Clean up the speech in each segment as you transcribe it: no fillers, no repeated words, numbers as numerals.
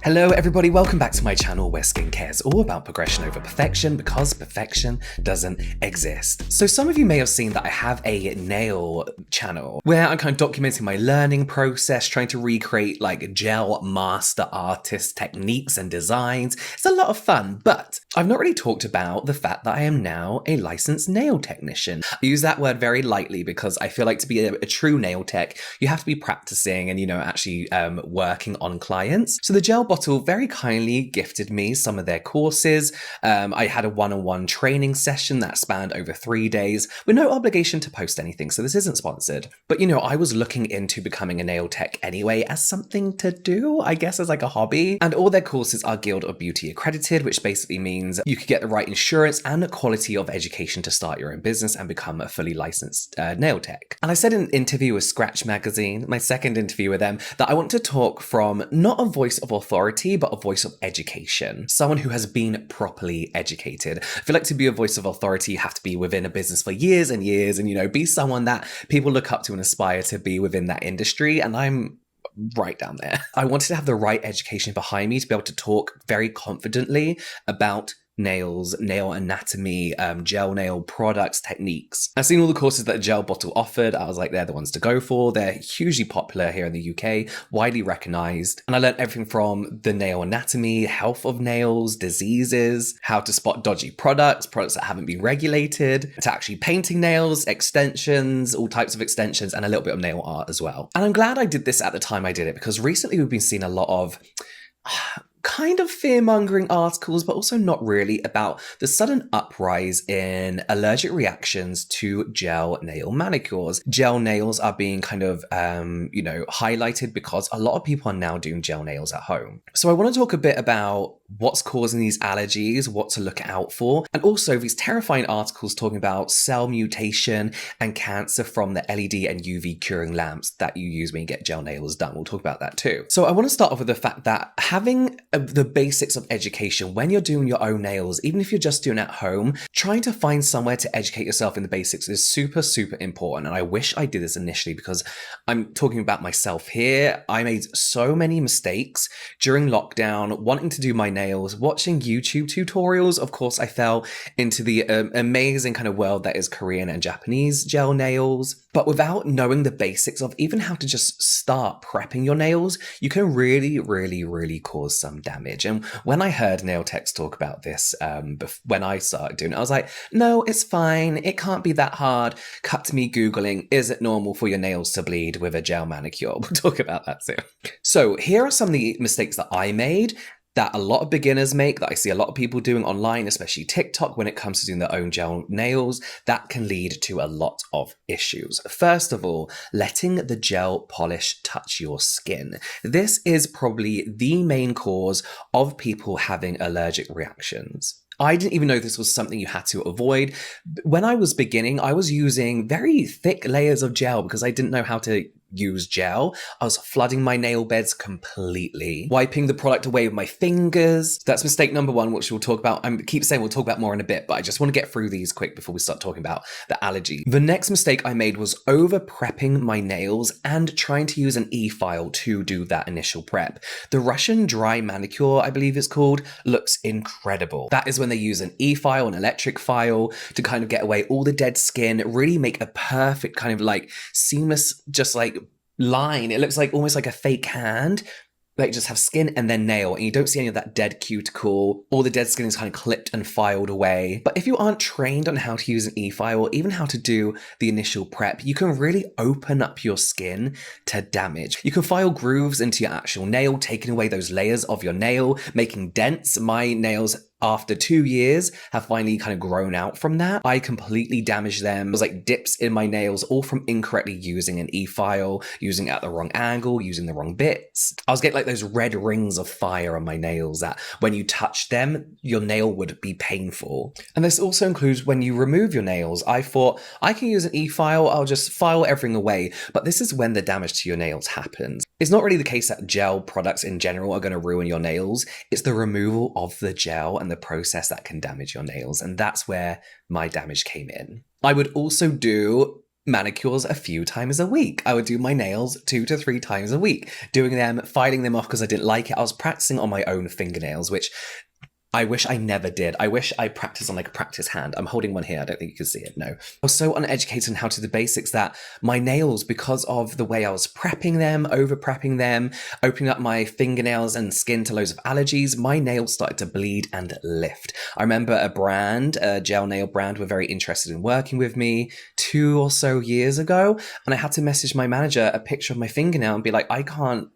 Hello everybody, welcome back to my channel where skincare is all about progression over perfection because perfection doesn't exist. So some of you may have seen that I have a nail channel where I'm kind of documenting my learning process, trying to recreate like gel master artist techniques and designs. It's a lot of fun, but I've not really talked about the fact that I am now a licensed nail technician. I use that word very lightly because I feel like to be a true nail tech, you have to be practicing and, actually working on clients. So the gel bottle very kindly gifted me some of their courses. I had a one-on-one training session that spanned over 3 days with no obligation to post anything, so this isn't sponsored. But I was looking into becoming a nail tech anyway as something to do, I guess as like a hobby. And all their courses are Guild of Beauty accredited, which basically means you could get the right insurance and the quality of education to start your own business and become a fully licensed nail tech. And I said in an interview with Scratch Magazine, my second interview with them, that I want to talk from not a voice of authority, but a voice of education. Someone who has been properly educated. I feel like to be a voice of authority, you have to be within a business for years and years and, be someone that people look up to and aspire to be within that industry. And I'm right down there. I wanted to have the right education behind me to be able to talk very confidently about nails, nail anatomy, gel nail products, techniques. I've seen all the courses that the Gel Bottle offered. I was like, they're the ones to go for. They're hugely popular here in the UK, widely recognized. And I learned everything from the nail anatomy, health of nails, diseases, how to spot dodgy products that haven't been regulated, to actually painting nails, extensions, all types of extensions, and a little bit of nail art as well. And I'm glad I did this at the time I did it because recently we've been seeing a lot of kind of fear-mongering articles, but also not really, about the sudden uprise in allergic reactions to gel nail manicures. Gel nails are being kind of, highlighted because a lot of people are now doing gel nails at home. So I want to talk a bit about what's causing these allergies, what to look out for, and also these terrifying articles talking about cell mutation and cancer from the LED and UV curing lamps that you use when you get gel nails done. We'll talk about that too. So I want to start off with the fact that having the basics of education when you're doing your own nails, even if you're just doing it at home, trying to find somewhere to educate yourself in the basics is super, super important. And I wish I did this initially because I'm talking about myself here. I made so many mistakes during lockdown, wanting to do my nails, watching YouTube tutorials. Of course, I fell into the amazing kind of world that is Korean and Japanese gel nails. But without knowing the basics of even how to just start prepping your nails, you can really, really, really cause some damage. And when I heard nail techs talk about this, when I started doing it, I was like, no, it's fine. It can't be that hard. Cut to me Googling, is it normal for your nails to bleed with a gel manicure? We'll talk about that soon. So here are some of the mistakes that I made, that a lot of beginners make, that I see a lot of people doing online, especially TikTok, when it comes to doing their own gel nails, that can lead to a lot of issues. First of all, letting the gel polish touch your skin. This is probably the main cause of people having allergic reactions. I didn't even know this was something you had to avoid. When I was beginning, I was using very thick layers of gel because I didn't know how to use gel. I was flooding my nail beds completely, wiping the product away with my fingers. That's mistake number one, which we'll talk about. I keep saying we'll talk about more in a bit, but I just want to get through these quick before we start talking about the allergy. The next mistake I made was over prepping my nails and trying to use an e-file to do that initial prep. The Russian dry manicure, I believe it's called, looks incredible. That is when they use an e-file, an electric file, to kind of get away all the dead skin, really make a perfect kind of like seamless, just like line. It looks like almost like a fake hand, like just have skin and then nail, and you don't see any of that dead cuticle. All the dead skin is kind of clipped and filed away. But if you aren't trained on how to use an e-file or even how to do the initial prep, you can really open up your skin to damage. You can file grooves into your actual nail, taking away those layers of your nail, making dents. My nails, after 2 years, have finally kind of grown out from that. I completely damaged them. It was like dips in my nails, all from incorrectly using an e-file, using it at the wrong angle, using the wrong bits. I was getting like those red rings of fire on my nails that when you touch them, your nail would be painful. And this also includes when you remove your nails. I thought, I can use an e-file, I'll just file everything away. But this is when the damage to your nails happens. It's not really the case that gel products in general are going to ruin your nails. It's the removal of the gel and the process that can damage your nails. And that's where my damage came in. I would also do manicures a few times a week. I would do my nails 2 to 3 times a week, doing them, filing them off because I didn't like it. I was practicing on my own fingernails, which I wish I never did. I wish I practiced on like a practice hand. I'm holding one here. I don't think you can see it. No. I was so uneducated on how to do the basics that my nails, because of the way I was prepping them, over prepping them, opening up my fingernails and skin to loads of allergies, my nails started to bleed and lift. I remember a gel nail brand, were very interested in working with me 2 or so years ago. And I had to message my manager a picture of my fingernail and be like, I can't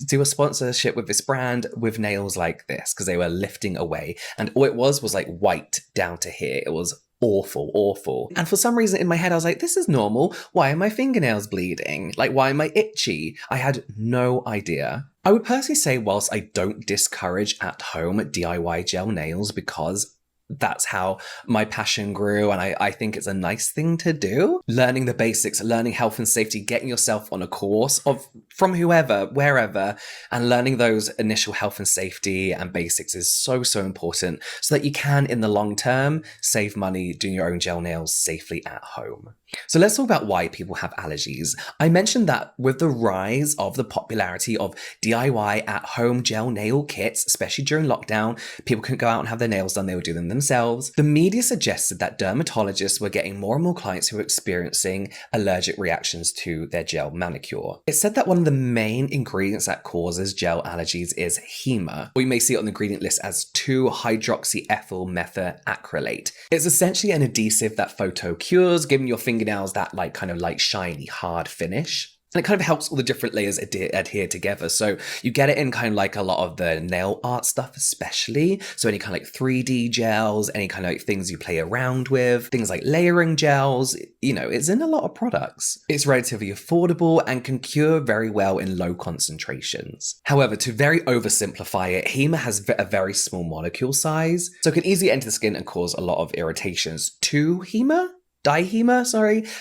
do a sponsorship with this brand with nails like this, because they were lifting away. And all it was like white down to here. It was awful, awful. And for some reason in my head, I was like, this is normal. Why are my fingernails bleeding? Like, why am I itchy? I had no idea. I would personally say, whilst I don't discourage at home DIY gel nails, because that's how my passion grew, and I think it's a nice thing to do. Learning the basics, learning health and safety, getting yourself on a course from whoever, wherever, and learning those initial health and safety and basics is so, so important so that you can, in the long term, save money doing your own gel nails safely at home. So let's talk about why people have allergies. I mentioned that with the rise of the popularity of DIY at-home gel nail kits, especially during lockdown, people couldn't go out and have their nails done, they would do them themselves. The media suggested that dermatologists were getting more and more clients who were experiencing allergic reactions to their gel manicure. It said that one of the main ingredients that causes gel allergies is HEMA, or you may see it on the ingredient list as 2-hydroxyethyl methacrylate. It's essentially an adhesive that photo-cures, giving your fingernails that kind of shiny, hard finish. And it kind of helps all the different layers adhere together. So you get it in kind of like a lot of the nail art stuff, especially. So any kind of 3D gels, any kind of things you play around with, things like layering gels, it's in a lot of products. It's relatively affordable and can cure very well in low concentrations. However, to very oversimplify it, HEMA has a very small molecule size, so it can easily enter the skin and cause a lot of irritations. Dihema,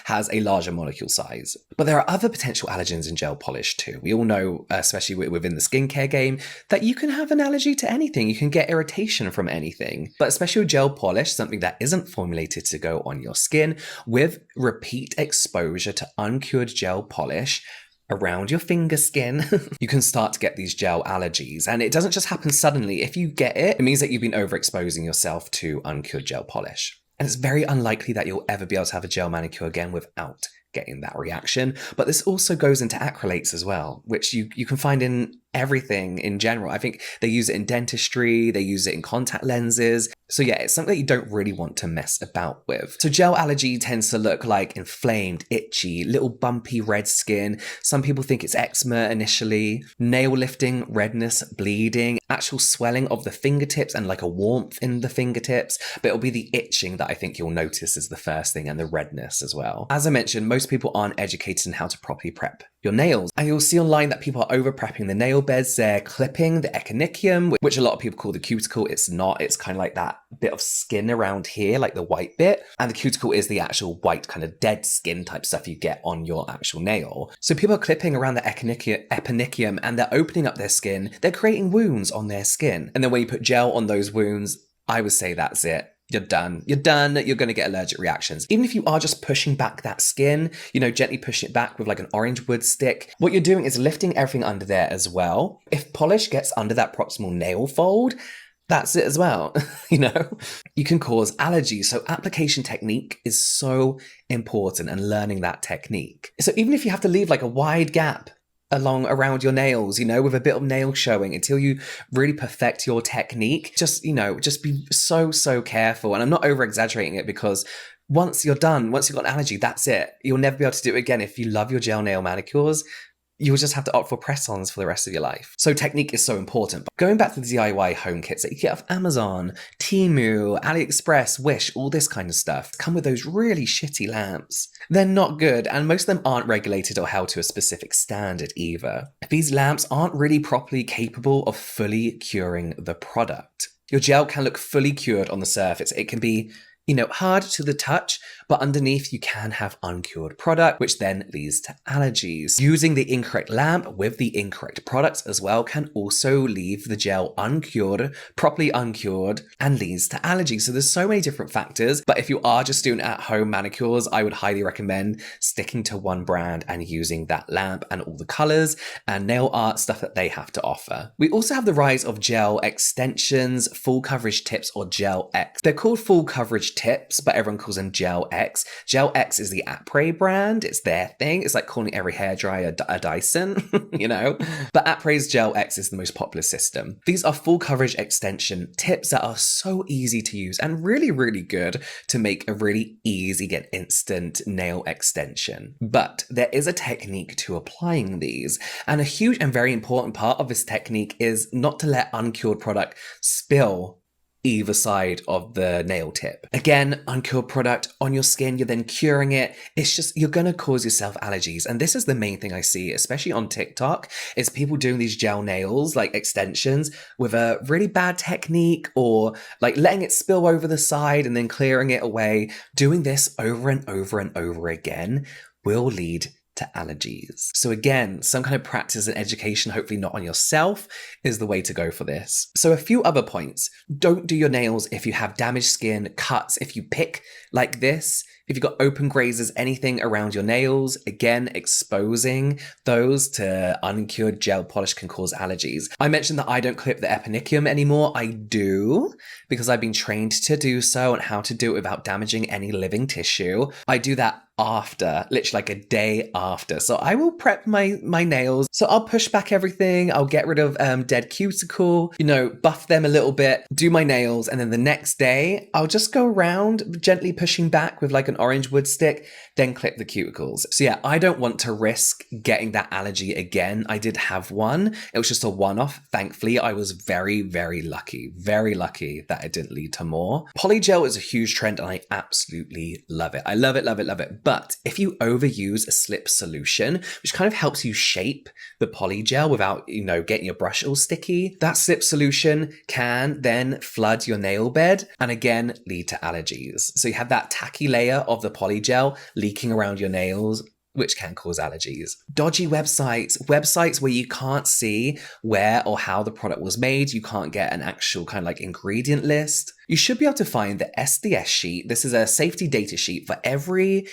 has a larger molecule size. But there are other potential allergens in gel polish too. We all know, especially within the skincare game, that you can have an allergy to anything. You can get irritation from anything. But especially with gel polish, something that isn't formulated to go on your skin, with repeat exposure to uncured gel polish around your finger skin, you can start to get these gel allergies. And it doesn't just happen suddenly. If you get it, it means that you've been overexposing yourself to uncured gel polish. And it's very unlikely that you'll ever be able to have a gel manicure again without getting that reaction. But this also goes into acrylates as well, which you can find in everything in general. I think they use it in dentistry, they use it in contact lenses. So yeah, it's something that you don't really want to mess about with. So gel allergy tends to look like inflamed, itchy, little bumpy red skin. Some people think it's eczema initially, nail lifting, redness, bleeding, actual swelling of the fingertips and like a warmth in the fingertips. But it'll be the itching that I think you'll notice is the first thing, and the redness as well. As I mentioned, most people aren't educated in how to properly prep your nails. And you'll see online that people are over prepping the nail beds. They're clipping the echinacea, which a lot of people call the cuticle. It's not. It's kind of like that bit of skin around here, like the white bit. And the cuticle is the actual white kind of dead skin type stuff you get on your actual nail. So people are clipping around the epinicium and they're opening up their skin. They're creating wounds on their skin. And then when you put gel on those wounds, I would say that's it. You're done. You're done. You're going to get allergic reactions. Even if you are just pushing back that skin, gently pushing it back with like an orange wood stick, what you're doing is lifting everything under there as well. If polish gets under that proximal nail fold, that's it as well. You can cause allergies. So application technique is so important, and learning that technique. So even if you have to leave like a wide gap around your nails, with a bit of nail showing until you really perfect your technique, just be so careful. And I'm not over exaggerating it, because once you're done, once you've got an allergy, that's it. You'll never be able to do it again. If you love your gel nail manicures, you'll just have to opt for press-ons for the rest of your life. So technique is so important. But going back to the DIY home kits that you get off Amazon, Temu, AliExpress, Wish, all this kind of stuff, come with those really shitty lamps. They're not good, and most of them aren't regulated or held to a specific standard either. These lamps aren't really properly capable of fully curing the product. Your gel can look fully cured on the surface. It can be hard to the touch, but underneath you can have uncured product, which then leads to allergies. Using the incorrect lamp with the incorrect products as well can also leave the gel uncured, properly uncured, and leads to allergies. So there's so many different factors, but if you are just doing at-home manicures, I would highly recommend sticking to one brand and using that lamp and all the colors and nail art stuff that they have to offer. We also have the rise of gel extensions, full coverage tips, or Gel X. They're called full coverage tips, but everyone calls them Gel X. Gel X is the Apres brand. It's their thing. It's like calling every hairdryer a Dyson, But Apres Gel X is the most popular system. These are full coverage extension tips that are so easy to use and really, really good to make a really easy, get instant nail extension. But there is a technique to applying these, and a huge and very important part of this technique is not to let uncured product spill either side of the nail tip. Again, uncured product on your skin, you're then curing it. It's just, you're gonna cause yourself allergies. And this is the main thing I see, especially on TikTok, is people doing these gel nails, like extensions, with a really bad technique, or like letting it spill over the side and then clearing it away. Doing this over and over and over again will lead to allergies. So again, some kind of practice and education, hopefully not on yourself, is the way to go for this. So a few other points. Don't do your nails if you have damaged skin, cuts, if you pick like this, if you've got open grazes, anything around your nails. Again, exposing those to uncured gel polish can cause allergies. I mentioned that I don't clip the eponychium anymore. I do, because I've been trained to do so and how to do it without damaging any living tissue. I do that after, literally like a day after. So I will prep my nails. So I'll push back everything. I'll get rid of dead cuticle, buff them a little bit, do my nails. And then the next day, I'll just go around gently pushing back with like an orange wood stick, then clip the cuticles. So yeah, I don't want to risk getting that allergy again. I did have one. It was just a one-off. Thankfully, I was very, very lucky that it didn't lead to more. Polygel is a huge trend and I absolutely love it. I love it, love it, love it. But if you overuse a slip solution, which kind of helps you shape the polygel without, getting your brush all sticky, that slip solution can then flood your nail bed and again lead to allergies. So you have that tacky layer of the polygel leaking around your nails, which can cause allergies. Dodgy websites where you can't see where or how the product was made, you can't get an actual kind of like ingredient list. You should be able to find the SDS sheet. This is a safety data sheet for every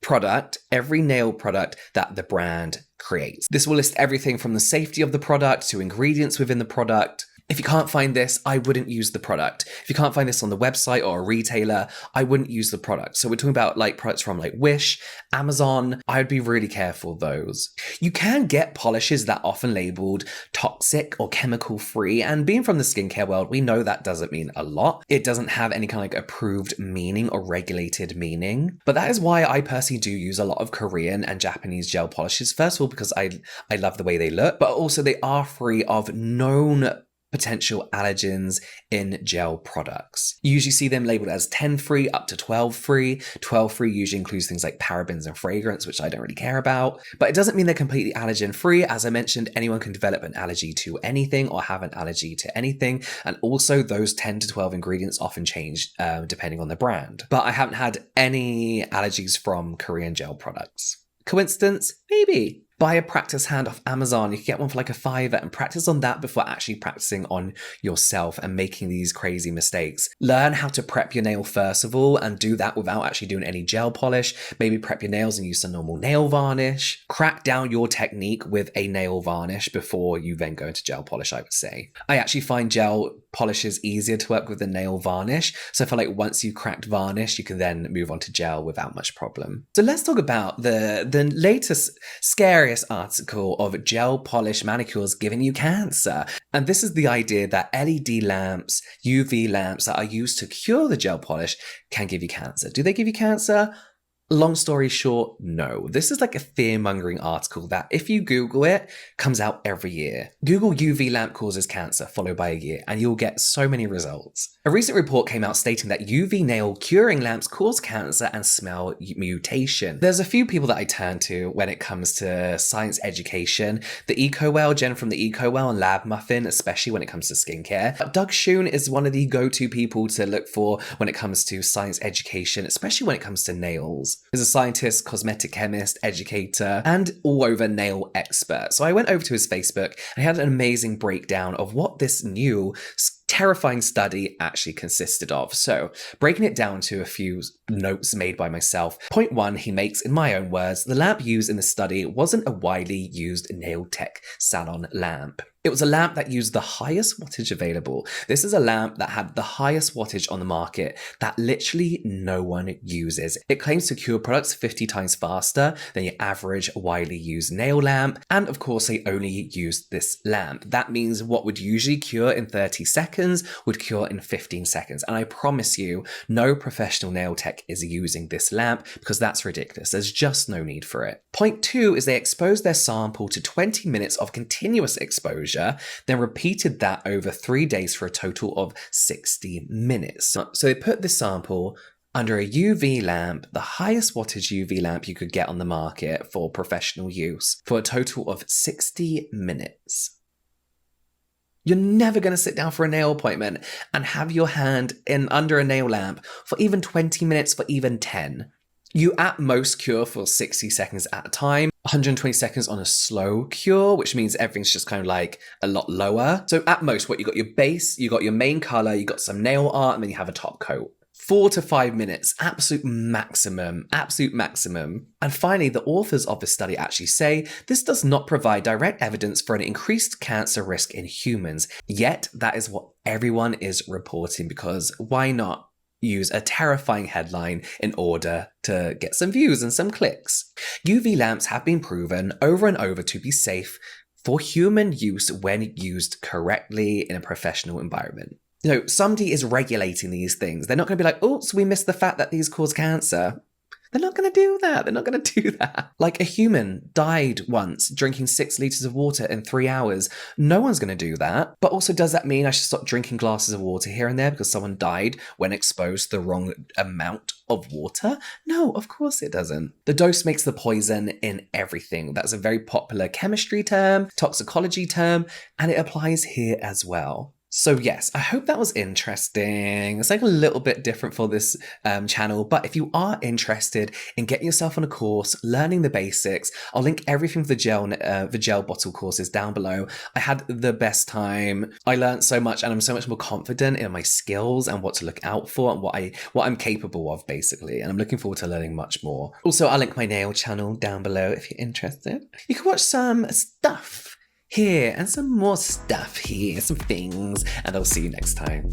product, every nail product that the brand creates. This will list everything from the safety of the product to ingredients within the product. If you can't find this, I wouldn't use the product. If you can't find this on the website or a retailer, I wouldn't use the product. So we're talking about like products from like Wish, Amazon. I would be really careful of those. You can get polishes that are often labeled toxic or chemical free. And being from the skincare world, we know that doesn't mean a lot. It doesn't have any kind of like approved meaning or regulated meaning. But that is why I personally do use a lot of Korean and Japanese gel polishes. First of all, because I love the way they look, but also they are free of known potential allergens in gel products. You usually see them labeled as 10 free up to 12 free. 12 free usually includes things like parabens and fragrance, which I don't really care about. But it doesn't mean they're completely allergen free. As I mentioned, anyone can develop an allergy to anything or have an allergy to anything. And also those 10 to 12 ingredients often change depending on the brand. But I haven't had any allergies from Korean gel products. Coincidence? Maybe. Buy a practice hand off Amazon. You can get one for like $5 and practice on that before actually practicing on yourself and making these crazy mistakes. Learn how to prep your nail first of all and do that without actually doing any gel polish. Maybe prep your nails and use some normal nail varnish. Crack down your technique with a nail varnish before you then go into gel polish, I would say. I actually find gel polishes easier to work with than nail varnish. So I feel like once you cracked varnish, you can then move on to gel without much problem. So let's talk about the latest scary article of gel polish manicures giving you cancer. And this is the idea that LED lamps, UV lamps that are used to cure the gel polish can give you cancer. Do they give you cancer? Long story short, no. This is like a fear-mongering article that if you Google it, comes out every year. Google UV lamp causes cancer, followed by a year, and you'll get so many results. A recent report came out stating that UV nail curing lamps cause cancer and smell mutation. There's a few people that I turn to when it comes to science education. The EcoWell, Jen from the EcoWell, and Lab Muffin, especially when it comes to skincare. But Doug Schoon is one of the go-to people to look for when it comes to science education, especially when it comes to nails. He's a scientist, cosmetic chemist, educator, and all-over nail expert. So I went over to his Facebook and he had an amazing breakdown of what this new terrifying study actually consisted of. So, breaking it down to a few notes made by myself. Point 1, he makes, in my own words, the lamp used in the study wasn't a widely used nail tech salon lamp. It was a lamp that used the highest wattage available. This is a lamp that had the highest wattage on the market that literally no one uses. It claims to cure products 50 times faster than your average widely used nail lamp. And of course, they only used this lamp. That means what would usually cure in 30 seconds would cure in 15 seconds. And I promise you, no professional nail tech is using this lamp because that's ridiculous. There's just no need for it. Point 2 is they exposed their sample to 20 minutes of continuous exposure, then repeated that over 3 days for a total of 60 minutes. So they put this sample under a UV lamp, the highest wattage UV lamp you could get on the market for professional use, for a total of 60 minutes. You're never going to sit down for a nail appointment and have your hand in under a nail lamp for even 20 minutes, for even 10. You at most cure for 60 seconds at a time, 120 seconds on a slow cure, which means everything's just kind of like a lot lower. So at most, what you got your base, you got your main color, you got some nail art, and then you have a top coat. 4 to 5 minutes, absolute maximum, absolute maximum. And finally, the authors of this study actually say this does not provide direct evidence for an increased cancer risk in humans. Yet that is what everyone is reporting, because why not use a terrifying headline in order to get some views and some clicks? UV lamps have been proven over and over to be safe for human use when used correctly in a professional environment. You know, somebody is regulating these things. They're not going to be like, oh, so we missed the fact that these cause cancer. They're not going to do that. They're not going to do that. Like, a human died once drinking 6 liters of water in 3 hours. No one's going to do that. But also, does that mean I should stop drinking glasses of water here and there because someone died when exposed to the wrong amount of water? No, of course it doesn't. The dose makes the poison in everything. That's a very popular chemistry term, toxicology term, and it applies here as well. So yes, I hope that was interesting. It's like a little bit different for this channel, but if you are interested in getting yourself on a course, learning the basics, I'll link everything for the gel bottle courses down below. I had the best time. I learned so much, and I'm so much more confident in my skills and what to look out for and what I'm capable of, basically. And I'm looking forward to learning much more. Also, I'll link my nail channel down below if you're interested. You can watch some stuff here and some more stuff here, some things, and I'll see you next time.